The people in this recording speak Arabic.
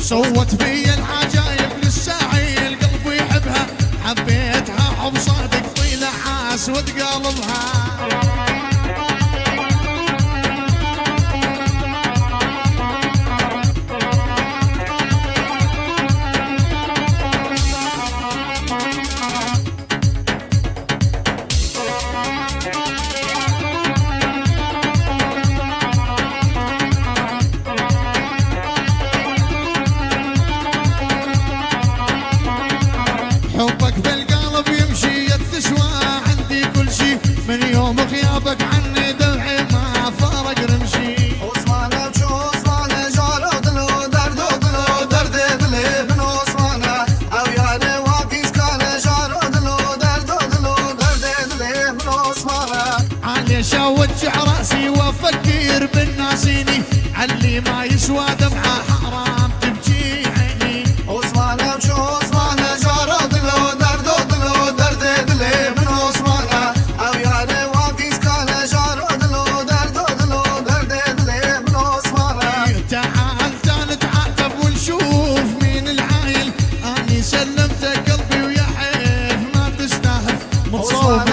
سوت بي العجايب للساعي القلب يحبها، حبيتها حب صادق طيلة عاسود قلبها. حبك بالقلب يمشي تسوى عندي كل شي، من يوم غيابك عني دمعي ما فارق رمشي. عثمانة وشو عثمانة جارو دلو دردو دلو درد دلي من عثمانة، أو ياري واقيس كان جارو دلو دردو دلو درد دلي من عثمانة. علي اوجع راسي وافكر بالناسيني، علي ما يسوى دمعه حرام تبكي عيني. عثمانة وشو عثمانة جارو دلو دردو دلو درد دلي من عثمانة، أو ياري واقيس كان جارو دلو دردو دلو درد دلي من عثمانة. تعال نتعاتب ونشوف مين العايل، اني سلمت قلبي ويا حيف ما تستاهل. متصوب